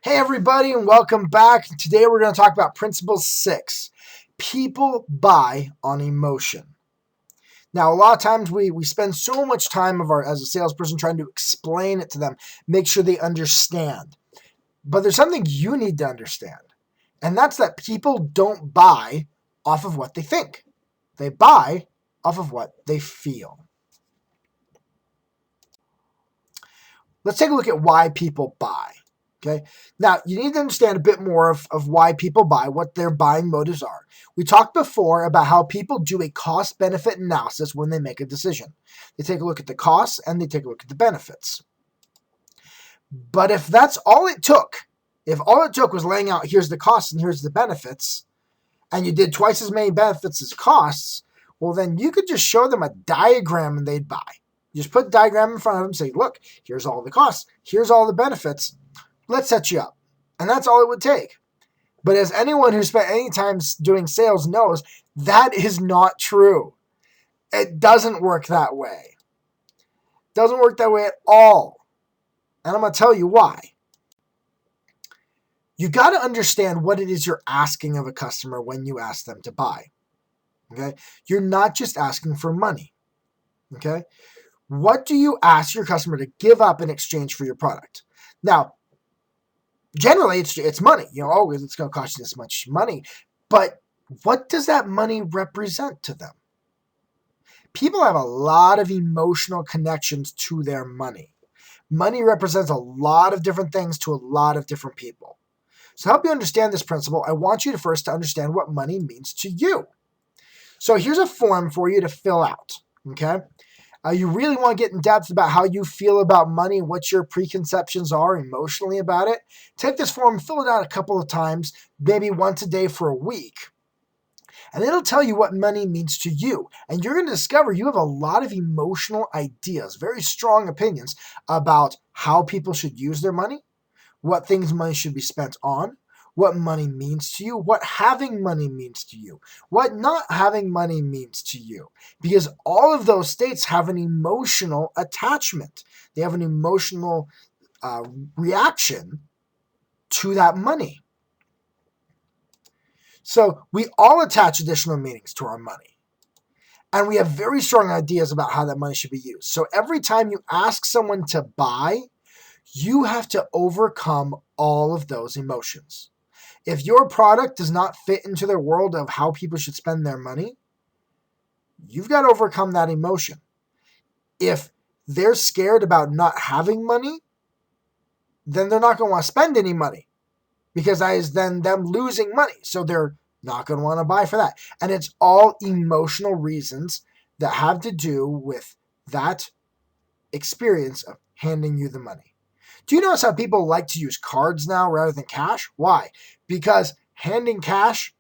Hey everybody and welcome back. Today we're going to talk about Principle 6. People buy on emotion. Now a lot of times we spend so much time as a salesperson trying to explain it to them, make sure they understand. But there's something you need to understand. And that's that people don't buy off of what they think. They buy off of what they feel. Let's take a look at why people buy. Okay. Now, you need to understand a bit more of why people buy, what their buying motives are. We talked before about how people do a cost-benefit analysis when they make a decision. They take a look at the costs and they take a look at the benefits. But if that's all it took, if all it took was laying out here's the costs and here's the benefits, and you did twice as many benefits as costs, well, then you could just show them a diagram and they'd buy. You just put a diagram in front of them and say, look, here's all the costs, here's all the benefits. Let's set you up. And that's all it would take. But as anyone who spent any time doing sales knows, that is not true. It doesn't work that way. It doesn't work that way at all. And I'm going to tell you why. You got to understand what it is you're asking of a customer when you ask them to buy. Okay? You're not just asking for money. Okay? What do you ask your customer to give up in exchange for your product? Now, generally, it's money. It's going to cost you this much money. But what does that money represent to them? People have a lot of emotional connections to their money. Money represents a lot of different things to a lot of different people. So to help you understand this principle, I want you to first understand what money means to you. So here's a form for you to fill out. Okay? You really want to get in depth about how you feel about money, what your preconceptions are emotionally about it. Take this form, fill it out a couple of times, maybe once a day for a week. And it'll tell you what money means to you. And you're going to discover you have a lot of emotional ideas, very strong opinions about how people should use their money, what things money should be spent on, what money means to you, what having money means to you, what not having money means to you. Because all of those states have an emotional attachment. They have an emotional reaction to that money. So we all attach additional meanings to our money. And we have very strong ideas about how that money should be used. So every time you ask someone to buy, you have to overcome all of those emotions. If your product does not fit into their world of how people should spend their money, you've got to overcome that emotion. If they're scared about not having money, then they're not going to want to spend any money because that is then them losing money. So they're not going to want to buy for that. And it's all emotional reasons that have to do with that experience of handing you the money. Do you notice how people like to use cards now rather than cash? Why? Because handing cash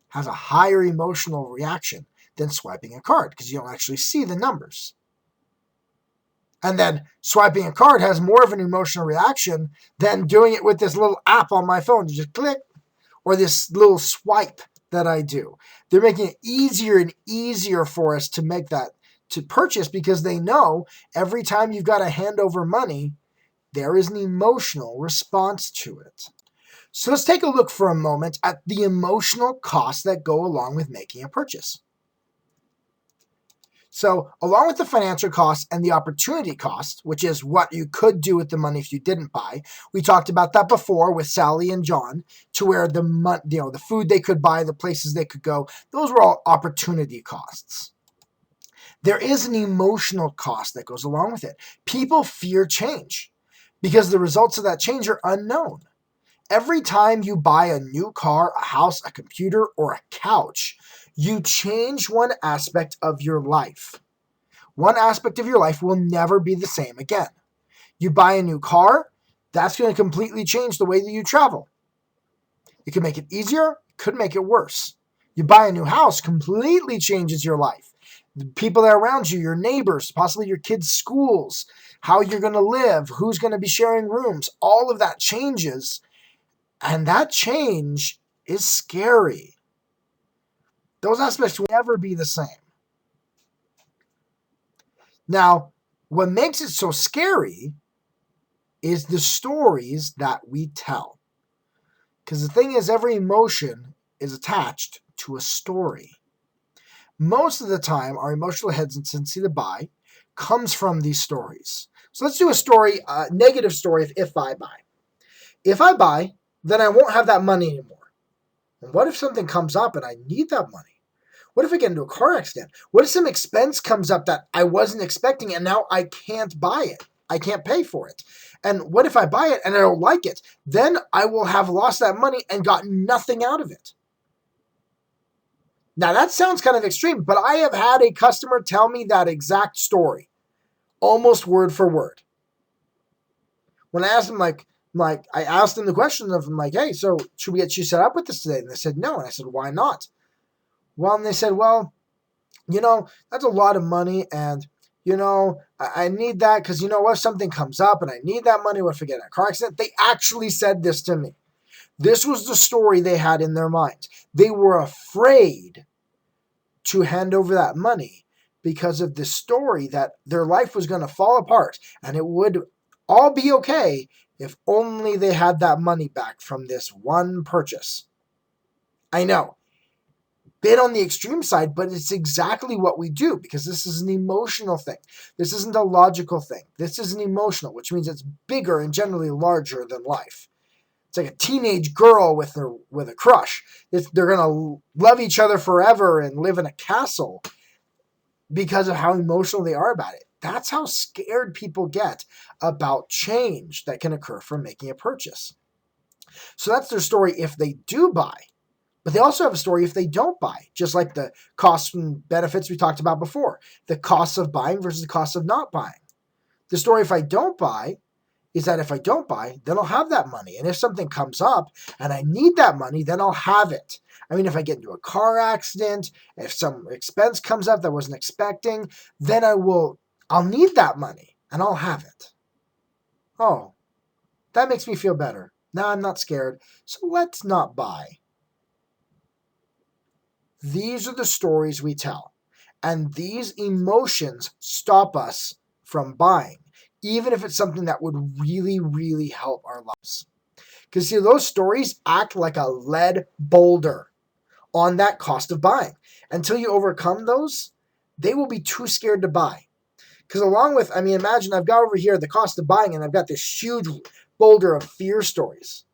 has a higher emotional reaction than swiping a card because you don't actually see the numbers. And then swiping a card has more of an emotional reaction than doing it with this little app on my phone. You just click, or this little swipe that I do. They're making it easier and easier for us to make that, to purchase, because they know every time you've got to hand over money, there is an emotional response to it. So let's take a look for a moment at the emotional costs that go along with making a purchase. So along with the financial costs and the opportunity cost, which is what you could do with the money if you didn't buy, we talked about that before with Sally and John, to where the food they could buy, the places they could go, those were all opportunity costs. There is an emotional cost that goes along with it. People fear change because the results of that change are unknown. Every time you buy a new car, a house, a computer, or a couch, you change one aspect of your life. One aspect of your life will never be the same again. You buy a new car, that's going to completely change the way that you travel. It could make it easier, it could make it worse. You buy a new house, completely changes your life. The people that are around you, your neighbors, possibly your kids' schools, how you're going to live, who's going to be sharing rooms, all of that changes. And that change is scary. Those aspects will never be the same. Now, what makes it so scary is the stories that we tell. Because the thing is, every emotion is attached to a story. Most of the time, our emotional hesitancy to buy comes from these stories. So let's do a story, negative story of if I buy. If I buy, then I won't have that money anymore. And what if something comes up and I need that money? What if I get into a car accident? What if some expense comes up that I wasn't expecting and now I can't buy it? I can't pay for it. And what if I buy it and I don't like it? Then I will have lost that money and got nothing out of it. Now that sounds kind of extreme, but I have had a customer tell me that exact story, almost word for word. When I asked him, I asked him the question of, hey, so should we get you set up with this today? And they said no. And I said, why not? Well, and they said, well, that's a lot of money, and I need that because what if something comes up and I need that money? What if I get in a car accident? They actually said this to me. This was the story they had in their minds. They were afraid to hand over that money because of the story that their life was going to fall apart and it would all be okay if only they had that money back from this one purchase. I know, bit on the extreme side, but it's exactly what we do because this is an emotional thing. This isn't a logical thing. This is an emotional, which means it's bigger and generally larger than life. It's like a teenage girl with a crush. They're going to love each other forever and live in a castle because of how emotional they are about it. That's how scared people get about change that can occur from making a purchase. So that's their story if they do buy. But they also have a story if they don't buy, just like the costs and benefits we talked about before. The costs of buying versus the costs of not buying. The story if I don't buy is that if I don't buy, then I'll have that money. And if something comes up and I need that money, then I'll have it. I mean, if I get into a car accident, if some expense comes up that I wasn't expecting, then I'll need that money and I'll have it. Oh, that makes me feel better. Now I'm not scared. So let's not buy. These are the stories we tell. And these emotions stop us from buying, even if it's something that would really, really help our lives. Because see, those stories act like a lead boulder on that cost of buying. Until you overcome those, they will be too scared to buy. Because imagine I've got over here the cost of buying and I've got this huge boulder of fear stories.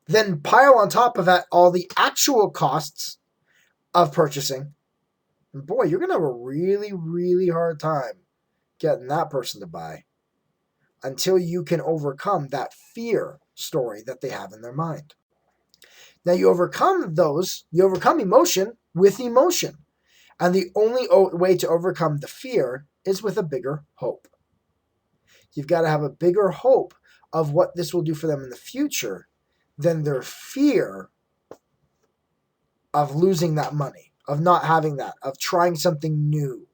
Then pile on top of that all the actual costs of purchasing. And boy, you're going to have a really, really hard time getting that person to buy until you can overcome that fear story that they have in their mind. Now you overcome emotion with emotion. And the only way to overcome the fear is with a bigger hope. You've got to have a bigger hope of what this will do for them in the future than their fear of losing that money, of not having that, of trying something new.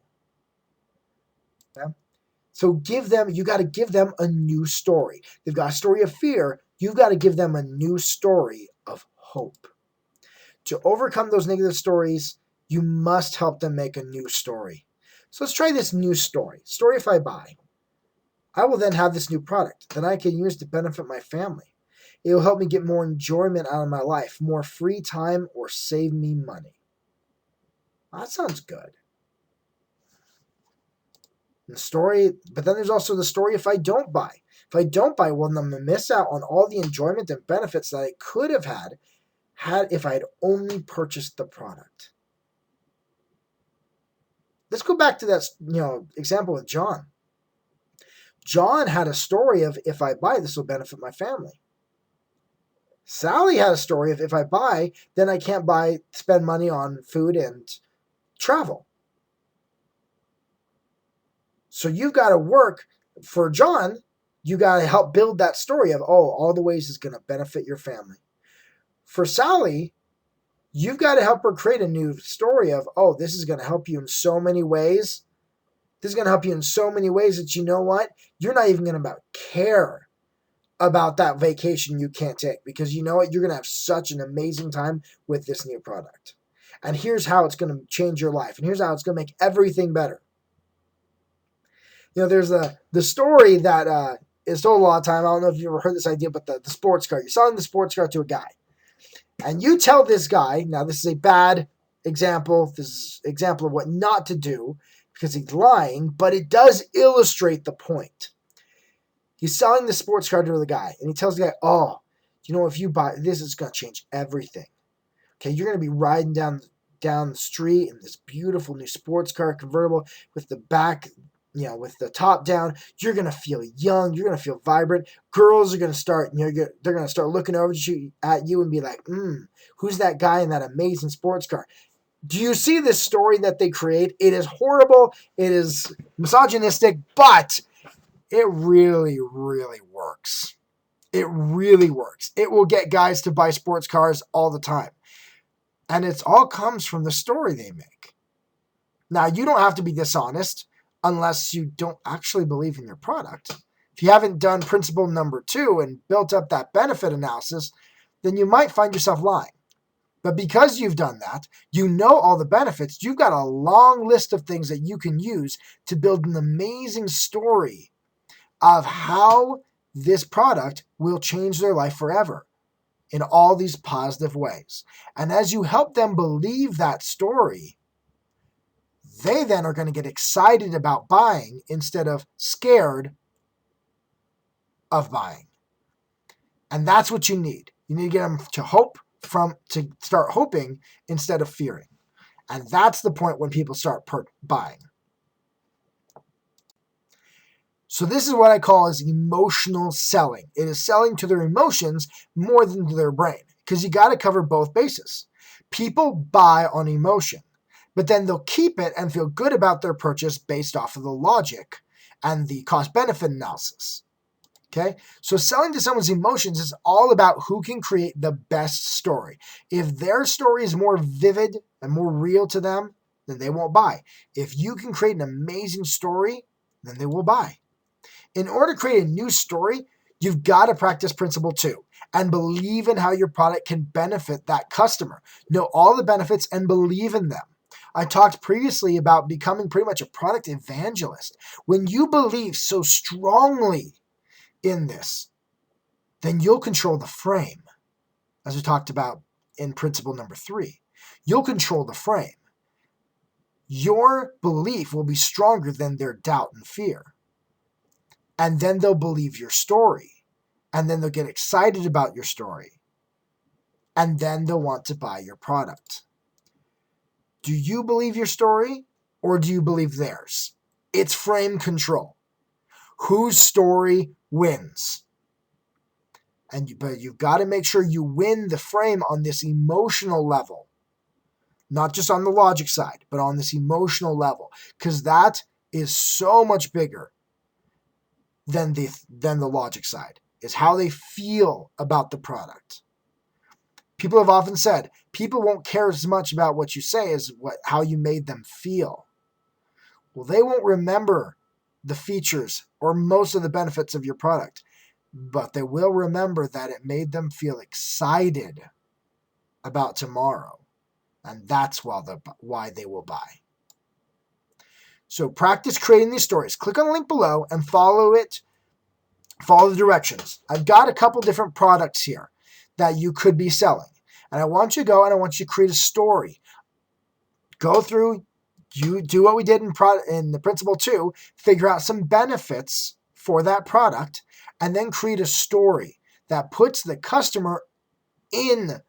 Okay? So you got to give them a new story. They've got a story of fear. You've got to give them a new story of hope. To overcome those negative stories, you must help them make a new story. So let's try this new story. Story if I buy. I will then have this new product that I can use to benefit my family. It will help me get more enjoyment out of my life, more free time, or save me money. That sounds good. But then there's also the story if I don't buy. If I don't buy, well, then I'm going to miss out on all the enjoyment and benefits that I could have had if I had only purchased the product. Let's go back to that example with John. John had a story of if I buy, this will benefit my family. Sally had a story of if I buy, then I can't spend money on food and travel. So you've got to work for John. You got to help build that story of, all the ways it's going to benefit your family. For Sally, you've got to help her create a new story of, this is going to help you in so many ways. This is going to help you in so many ways that you know what? You're not even going to care about that vacation you can't take because you know what? You're going to have such an amazing time with this new product. And here's how it's going to change your life. And here's how it's going to make everything better. There's the story that is told a lot of time. I don't know if you ever heard this idea, but the sports car. You're selling the sports car to a guy. And you tell this guy, now this is a bad example, this is an example of what not to do because he's lying, but it does illustrate the point. He's selling the sports car to the guy, and he tells the guy, oh, if you buy this, it's going to change everything. Okay, you're going to be riding down the street in this beautiful new sports car convertible with the back, with the top down. You're going to feel young. You're going to feel vibrant. Girls are going to start, they're going to start looking over at you and be like, who's that guy in that amazing sports car? Do you see this story that they create? It is horrible. It is misogynistic, but it really, really works. It really works. It will get guys to buy sports cars all the time. And it all comes from the story they make. Now, you don't have to be dishonest unless you don't actually believe in your product. If you haven't done principle number 2 and built up that benefit analysis, then you might find yourself lying. But because you've done that, you know all the benefits, you've got a long list of things that you can use to build an amazing story of how this product will change their life forever in all these positive ways. And as you help them believe that story, they then are going to get excited about buying instead of scared of buying. And that's what you need. You need to get them to start hoping instead of fearing. And that's the point when people start buying. So this is what I call as emotional selling. It is selling to their emotions more than to their brain, because you got to cover both bases. People buy on emotion, but then they'll keep it and feel good about their purchase based off of the logic and the cost-benefit analysis. Okay? So selling to someone's emotions is all about who can create the best story. If their story is more vivid and more real to them, then they won't buy. If you can create an amazing story, then they will buy. In order to create a new story, you've got to practice principle 2 and believe in how your product can benefit that customer. Know all the benefits and believe in them. I talked previously about becoming pretty much a product evangelist. When you believe so strongly in this, then you'll control the frame, as we talked about in principle number 3. You'll control the frame. Your belief will be stronger than their doubt and fear. And then they'll believe your story. And then they'll get excited about your story. And then they'll want to buy your product. Do you believe your story or do you believe theirs? It's frame control. Whose story wins? But you've got to make sure you win the frame on this emotional level. Not just on the logic side, but on this emotional level. Because that is so much bigger than the logic side, is how they feel about the product. People have often said, people won't care as much about what you say as how you made them feel. Well, they won't remember the features or most of the benefits of your product, but they will remember that it made them feel excited about tomorrow. And that's why they will buy. So practice creating these stories. Click on the link below and follow it. Follow the directions. I've got a couple different products here that you could be selling. And I want you to go and I want you to create a story. Go through, you do what we did in the principle 2, figure out some benefits for that product, and then create a story that puts the customer in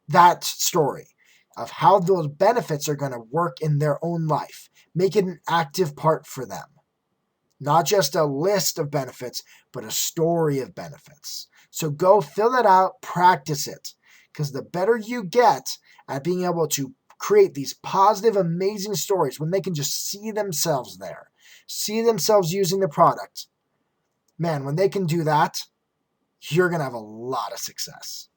that story of how those benefits are going to work in their own life. Make it an active part for them. Not just a list of benefits, but a story of benefits. So go fill that out, practice it. Because the better you get at being able to create these positive, amazing stories when they can just see themselves there, see themselves using the product, man, when they can do that, you're going to have a lot of success.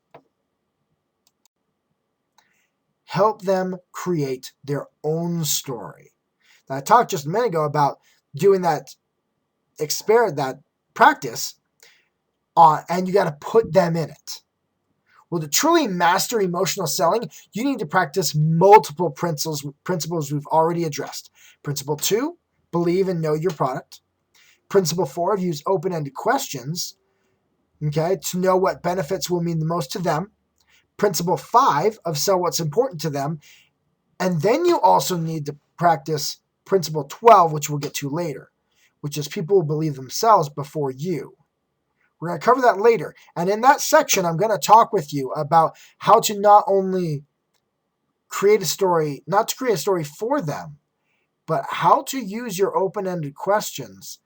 Help them create their own story. Now, I talked just a minute ago about doing that practice, and you got to put them in it. Well, to truly master emotional selling, you need to practice multiple principles we've already addressed. Principle 2, believe and know your product. Principle 4, use open-ended questions, okay, to know what benefits will mean the most to them. principle 5 of sell what's important to them. And then you also need to practice principle 12, which we'll get to later, which is people will believe themselves before you. We're going to cover that later. And in that section, I'm going to talk with you about how to not only create a story, not to create a story for them, but how to use your open-ended questions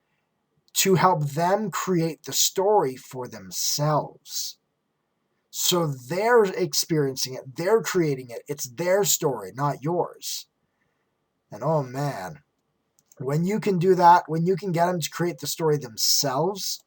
to help them create the story for themselves. So they're experiencing it, they're creating it, it's their story, not yours. And oh man, when you can do that, when you can get them to create the story themselves,